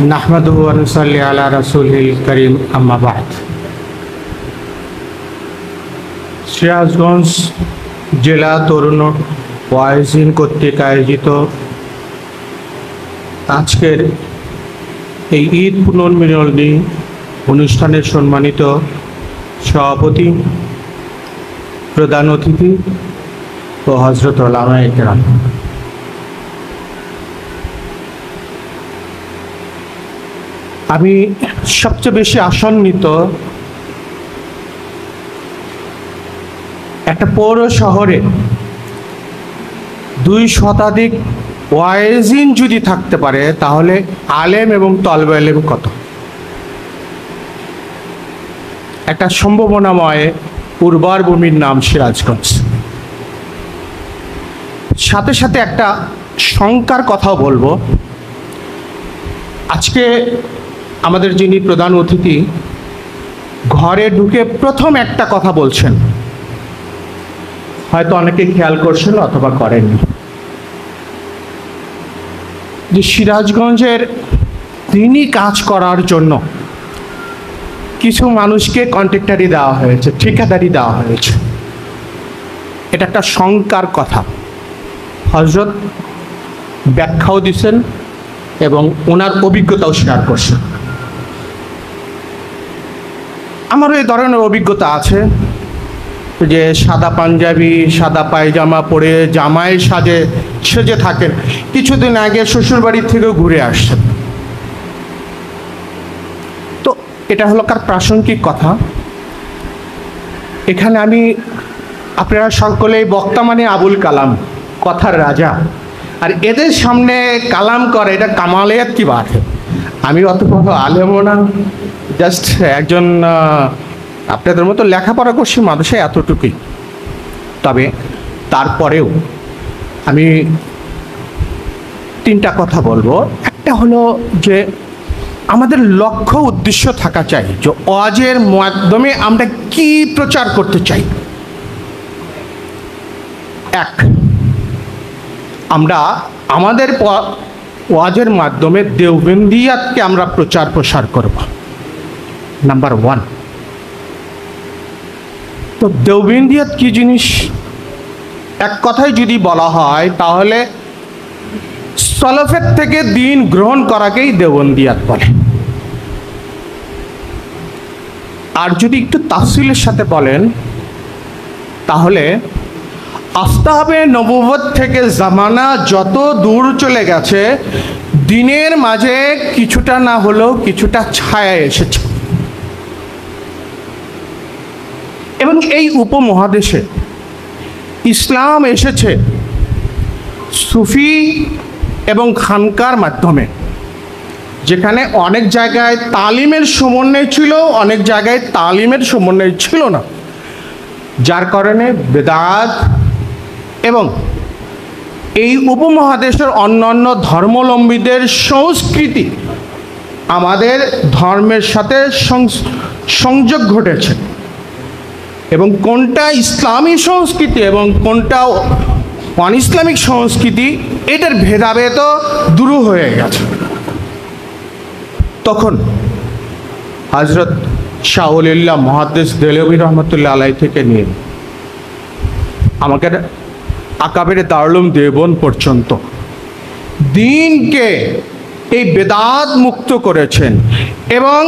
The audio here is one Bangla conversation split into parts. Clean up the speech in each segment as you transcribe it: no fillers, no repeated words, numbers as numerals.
নাহমাদুহু ওয়া নুসাল্লি আলা রাসূলিল কারীম আম্মা বা'দ। সিরাজগঞ্জ জেলা তরুণ ওয়াইজিন কর্তৃক আয়োজিত আজকের এই ঈদ পুনর্মিলনী অনুষ্ঠানের সম্মানিত সভাপতি, প্রধান অতিথি ও হযরত উলামায়ে কেরাম, আমি সবচেয়ে বেশি আশান্বিত একটা পৌর শহরে 2 শতাধিক ওয়াইজিন যদি থাকতে পারে তাহলে আলেম এবং তলবে আলেম কত। একটা সম্ভাবনাময় উর্বর ভূমির নাম সিরাজগঞ্জ। সাথে সাথে একটা শঙ্কার কথাও বলবো। আজকে আমাদের যিনি প্রধান অতিথি ঘরে ঢুকে প্রথম একটা কথা বলছেন, হয়তো অনেকে খেয়াল করছেন অথবা করেননি, যে সিরাজগঞ্জের দিনই কাজ করার জন্য কিছু মানুষকে কন্ট্রাক্টারি দেওয়া হয়েছে, ঠিকাদারি দেওয়া হয়েছে। এটা একটা শঙ্কার কথা। হযরত ব্যাখ্যাও দিচ্ছেন এবং ওনার অভিজ্ঞতাও শেয়ার করছেন। আমারও এই ধরনের অভিজ্ঞতা আছে, যে সাদা পাঞ্জাবি সাদা পায়জামা পরে জামাই সেজে থাকেন, কিছুদিন আগে শ্বশুরবাড়ি থেকেও ঘুরে আসছেন। তো এটা হলো কার প্রাসঙ্গিক কথা। এখানে আমি, আপনারা সকলেই বক্তা মানে আবুল কালাম, কথার রাজা, আর এদের সামনে কালাম করে, এটা কামালিয়াত কি বাত। আমি অত বড় আলেমও না, জাস্ট একজন আপনাদের মতো লেখাপড়া করছি মানুষে, এতটুকুই। তবে তারপরেও আমি 3টা কথা বলবো। একটা হলো যে আমাদের লক্ষ্য উদ্দেশ্য থাকা চাই, যে ওয়াজের মাধ্যমে আমরা কি প্রচার করতে চাই। আমরা আমাদের ওয়াজের মাধ্যমে দেওবন্দিয়াতকে আমরা প্রচার প্রসার করব, নাম্বার 1। তো দেওবন্দিয়াত কি জিনিস, এক কথায় যদি বলা হয় তাহলে সলফের থেকে দিন গ্রহণ করাকেই দেওবন্দিয়াত বলে। আর যদি একটু তাফসিলের সাথে বলেন তাহলে আফতাবে নবুয়ত থেকে জামানা যত দূর চলে গেছে, দিনের মাঝে কিছুটা না হলেও কিছুটা ছায়া এসেছে। এবং এই উপমহাদেশে ইসলাম এসেছে সুফি এবং খানকার মাধ্যমে, যেখানে অনেক জায়গায় তালিমের সমন্বয় ছিল, অনেক জায়গায় তালিমের সমন্বয় ছিল না, যার কারণে বেদাত এবং এই উপমহাদেশের অন্যান্য ধর্মাবলম্বীদের সংস্কৃতি আমাদের ধর্মের সাথে সংযোগ ঘটেছে, এবং কোনটা ইসলামী সংস্কৃতি এবং কোনটা অন ইসলামিক সংস্কৃতি, এটার ভেদাভেদও দূর হয়ে গেছে। তখন হযরত শাহ ওলিউল্লাহ মুহাদ্দিস দেহলভী রহমতুল্লাহ আলাইহি থেকে নিয়ে আমাদের আকাবের দারুল উলুম দেওবন্দ পর্যন্ত দিনকে এই বেদাত মুক্ত করেছেন, এবং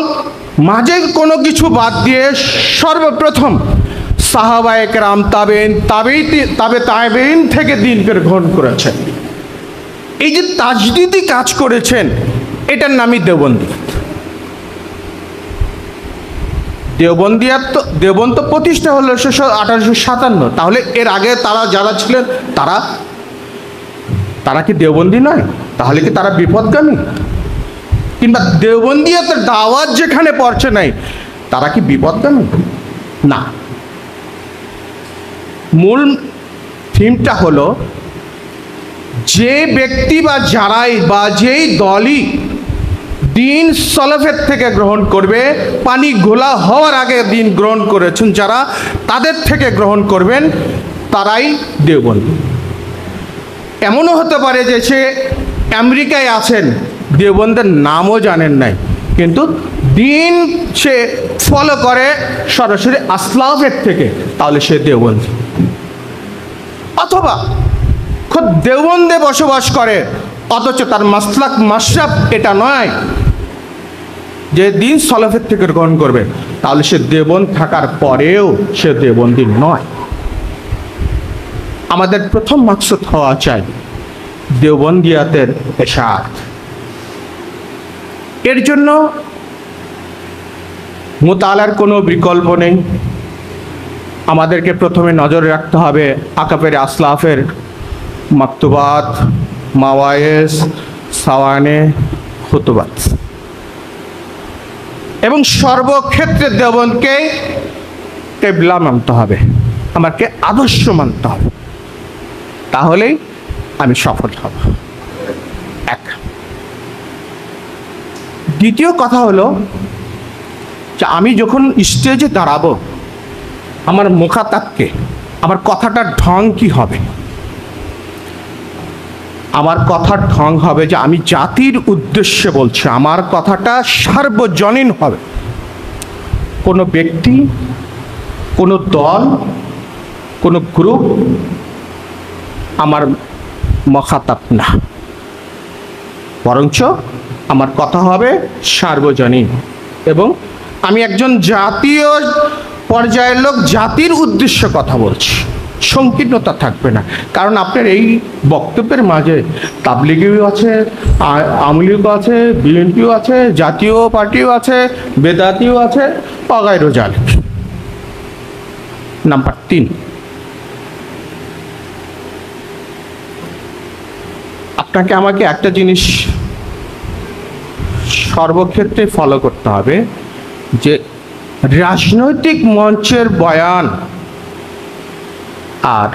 মাঝে কোনো কিছু বাদ দিয়ে সর্বপ্রথম সাহাবায়ে কেরাম, তাবেঈন থেকে দিনকে গ্রহণ করেছেন। এই যে তাজদিদি কাজ করেছেন, এটার নামই দেওবন্দিয়াত। দেওবন্দ প্রতিষ্ঠা হলো 1857। তাহলে এর আগে তারা যারা ছিলেন তারা কি দেওবন্দি নয়? তাহলে কি তারা বিপদগামী? কিংবা দেওবন্দিয়াতের দাওয়াত যেখানে পড়ছে নাই, তারা কি বিপদগামী? না। মূল থিমটা হলো, যে ব্যক্তি বা যারাই বা যেই দলই দিন সলফের থেকে গ্রহণ করবে, পানি ঘোলা হওয়ার আগে দিন গ্রহণ করেছেন যারা, তাদের থেকে গ্রহণ করবেন, তারাই দেওবন্দি। এমনও হতে পারে যে সে আমেরিকায় আছেন, দেওবন্দের নামও জানেন নাই, কিন্তু দিন সে ফলো করে সরাসরি আসলাফের থেকে, তাহলে সে দেওবন্দি। অথবা খুব দেওবন্দে বসবাস করে অথচ তার মাসলাক মাশরাব এটা নয় যে দিন সলফের থেকে গ্রহণ করবে, তাহলে সে দেওবন্দ থাকার পরেও সে দেওবন্দি নয়। আমাদের প্রথম মাকসুদ হওয়া চাই দেওবন্দিয়াতের এশাআত। এর জন্য মুতালার কোনো বিকল্প নেই। আমাদেরকে প্রথমে নজরে রাখতে হবে আকাবের আসলাফের মাকতুবাত, মাওয়ায়েজ, সাওয়ানে, খুতুবাত, এবং সর্বক্ষেত্রে দেওবন্দকে কেবলা মানতে হবে, আমাকে আদর্শ মানতে হবে, তাহলেই আমি সফল হব। এক। দ্বিতীয় কথা হলো যে আমি যখন স্টেজে দাঁড়াবো, আমার মুখাতাবকে, আমার কথাটার ঢং কি হবে? আমার কথার ঢং হবে যে আমি জাতির উদ্দেশ্যে বলছি, আমার কথাটা সার্বজনীন হবে। কোনো ব্যক্তি, কোনো দল, কোনো গ্রুপ আমার মুখাতাব না, বরঞ্চ আমার কথা হবে সার্বজনীন, এবং আমি একজন জাতীয় পর্যায়ের লোক, জাতির উদ্দেশ্যে কথা বলছি, সংকীর্ণতা থাকবে না। কারণ আপনার এই বক্তব্যের মাঝে তাবলিগিও আছে, আওয়ামী লীগও আছে, বিএনপিও আছে, জাতীয় পার্টিও আছে, বেদাতিও আছে, অগাইরো জালিক। নাম্বার 3, আপনাকে আমাকে একটা জিনিস সর্বক্ষেত্রে ফলো করতে হবে, যে রাজনৈতিক মঞ্চের বয়ান আর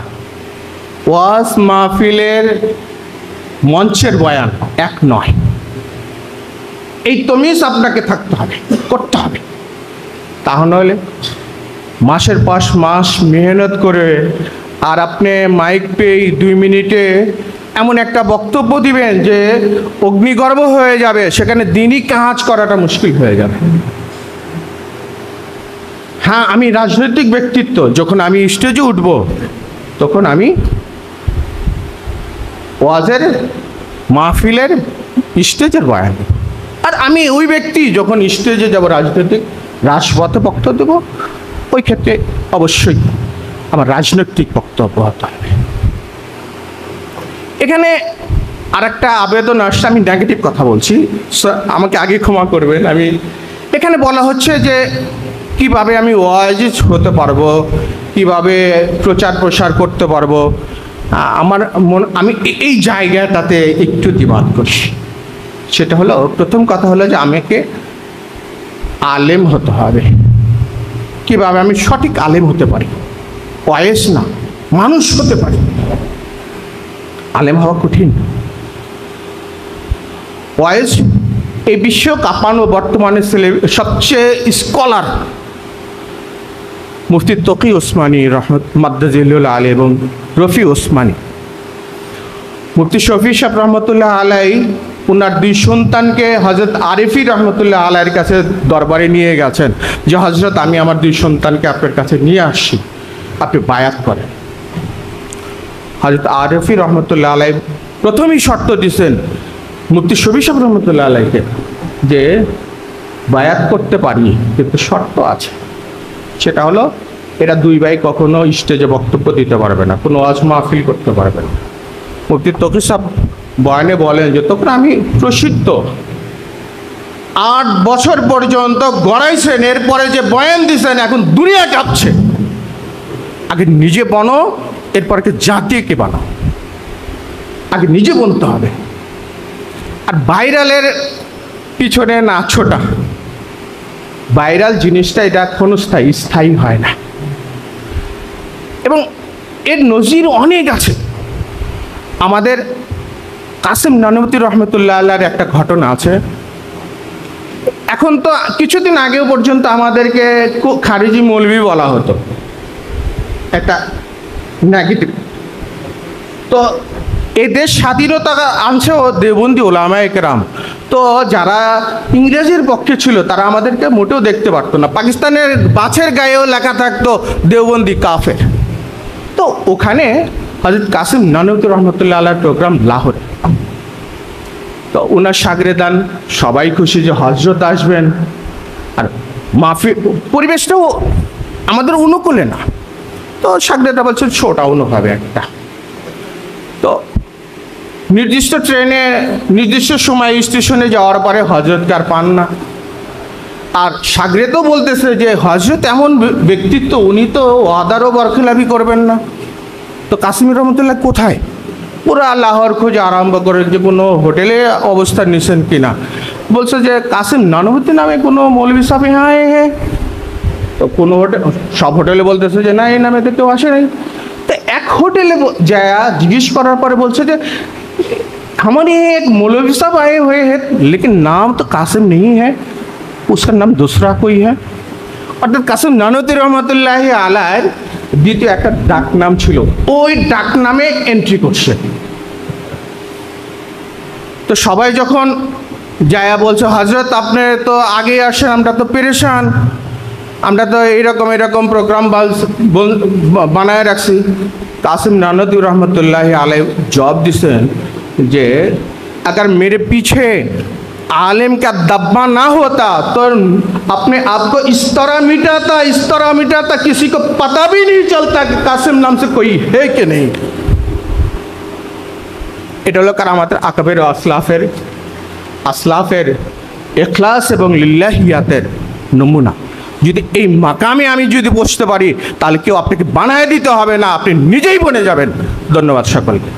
ওয়াজ মাহফিলের মঞ্চের বয়ান এক নয়। এই তমিজ আপনাকে থাকতে হবে, করতে হবে। তা নইলে মাসের পর মাস মেহনত করে আর আপনি মাইক পেয়ে 2 মিনিটে এমন একটা বক্তব্য দিবেন যে অগ্নিগর্ভ হয়ে যাবে, সেখানে দিনই কাজ করাটা মুশকিল হয়ে যাবে। হ্যাঁ, আমি রাজনৈতিক ব্যক্তিত্ব, যখন আমি স্টেজে উঠব তখন আমি ওয়াজের মাহফিলের স্টেজের বয়ান, আর আমি ওই ব্যক্তি যখন স্টেজে যাব রাজনৈতিক রাজপথে বক্তব্য দেব, ওই ক্ষেত্রে অবশ্যই আমার রাজনৈতিক বক্তব্য হতে হবে। এখানে আর একটা আবেদন আসছে, আমি নেগেটিভ কথা বলছি, আমাকে আগে ক্ষমা করবেন। আমি এখানে বলা হচ্ছে যে কিভাবে আমি ওয়াজিজ হতে পারবো, কিভাবে প্রচার প্রসার করতে পারবো। আমি এই জায়গাটাতে একটু দ্বিমত করছি। সেটা হলো, প্রথম কথা হলো যে আমাকে আলেম হতে হবে। কিভাবে আমি সঠিক আলেম হতে পারি? ওয়াইজ না, মানুষ হতে পারি। আলেম হওয়া কঠিন। ওয়াইজ এই বিশ্ব কাঁপানো বর্তমানে সবচেয়ে স্কলার মুফতি তকি ওসমানী রহমত মাদ্দাজিল্লুল আলী এবং রফি ওসমানী, মুফতি শফি সাহেব রহমতুল্লাহ আলাই ওনার 2 সন্তানকে হজরত আরিফি রহমতুল্লাহ আলাইয়ের কাছে দরবারে নিয়ে গেছেন যে হজরত, আমি আমার 2 সন্তানকে আপনার কাছে নিয়ে আসছি, আপনি বায়াত করেন। হজরত আরিফি রহমতুল্লাহ আলাই প্রথমেই শর্ত দিয়েছেন মুফতি শফি সাহেব রহমতুল্লাহ আলাইকে যে বায়াত করতে পারি, কিন্তু শর্ত আছে। সেটা হলো, এরা 2 ভাই কখনো স্টেজে বক্তব্য দিতে পারবে না, কোনো ওয়াজ মাহফিল করতে পারবে না। মুফতি তকি সাহেব বয়ানে বলেন যে তখন আমি প্রসিদ্ধ 8 বছর পর্যন্ত গড়াইছেন, এরপরে যে বয়ান দিয়েছেন এখন দুনিয়া কাঁপছে। আগে নিজে বনো, এরপরে জাতিকে বানাও। আগে নিজে বলতে হবে। আর ভাইরালের পিছনে না ছোটা, ভাইরাল জিনিসটা এটা স্থায়ী হয় না, এবং এর নজির অনেক আছে। আমাদের কাসেম নানুবতী রহমতুল্লাহ আল্লাহর একটা ঘটনা আছে। এখন তো কিছুদিন আগেও পর্যন্ত আমাদেরকে খারিজি মৌলভী বলা হতো, একটা নেগেটিভ। তো এই দেশ স্বাধীনতা আনছে ও দেওবন্দি ওলামায়ে কেরাম। তো যারা ইংরেজির পক্ষে ছিল তারা আমাদেরকে মোটেও দেখতে পারতো না। পাকিস্তানের বাছের গায়েও লেখা থাকতো দেওবন্দি কাফের। তো ওখানে হযরত কাসিম নানভী রহমতুল্লাহ আলাইহির প্রোগ্রাম লাহোরে। তো ওনার সাগরেদান সবাই খুশি যে হজরত আসবেন, আর পরিবেশটাও আমাদের অনুকূলে না। তো সাগরেদা বলছেন ছোটা অনুভবে একটা। তো নির্দিষ্ট ট্রেনে নির্দিষ্ট সময় স্টেশনে যাওয়ার পরে হজরতকে আর পান না। আর সাগরেদও বলতেছে যে হজরত এমন ব্যক্তিত্ব, উনি তো ওয়াদারও বরখেলাপি করবেন না। তো কাসিম রহমতুল্লাহ কোথায়? পুরা লাহোর খোঁজ আরম্ভ করে যে কোনো হোটেলে অবস্থান নিছেন কিনা। বলছে যে কাসিম নানভী নামে কোনো মৌলভী সাহেব হ্যাঁ। তো কোনো হোটেল, সব হোটেলে বলতেছে যে না, এই নামে তো কেউ আসে নাই। তো এক হোটেলে যায় জিজ্ঞেস করার পরে বলছে যে हमारे एक मौलवी साहब आए हुए हैं लेकिन नाम तो कासिम नहीं है, उसका नाम दूसरा कोई है। অর্থাৎ কাসিম নানভী রহমতুল্লাহি আলাইহির দ্বিতীয় একটা ডাক নাম ছিল, ওই ডাক নামে এন্ট্রি করছে। তো সবাই যখন যায়া বলছে হজরত আপনি তো আগে আসেন, আমরা তো পেরেশান, আমরা তো এরকম প্রোগ্রাম বানায় রাখছি। কাসিম নানভী রহমতুল্লাহি আলাইহি জবাব দিছেন যে अगर मेरे पीछे आलिम का दब्बा ना होता तो अपने आप को इस तरह मिटाता किसी को पता भी नहीं चलता कि कासिम नाम से कोई है कि नहीं। এটা হলো কারামাতের আকাবের আসলাফের ইখলাস এবং লিল্লাহিয়াতের নমুনা। যদি এই মাকামে আমি যদি বসতে পারি তাহলে কেউ আপনাকে বানায় দিতে হবে না, আপনি নিজেই বনে যাবেন। ধন্যবাদ সকলকে।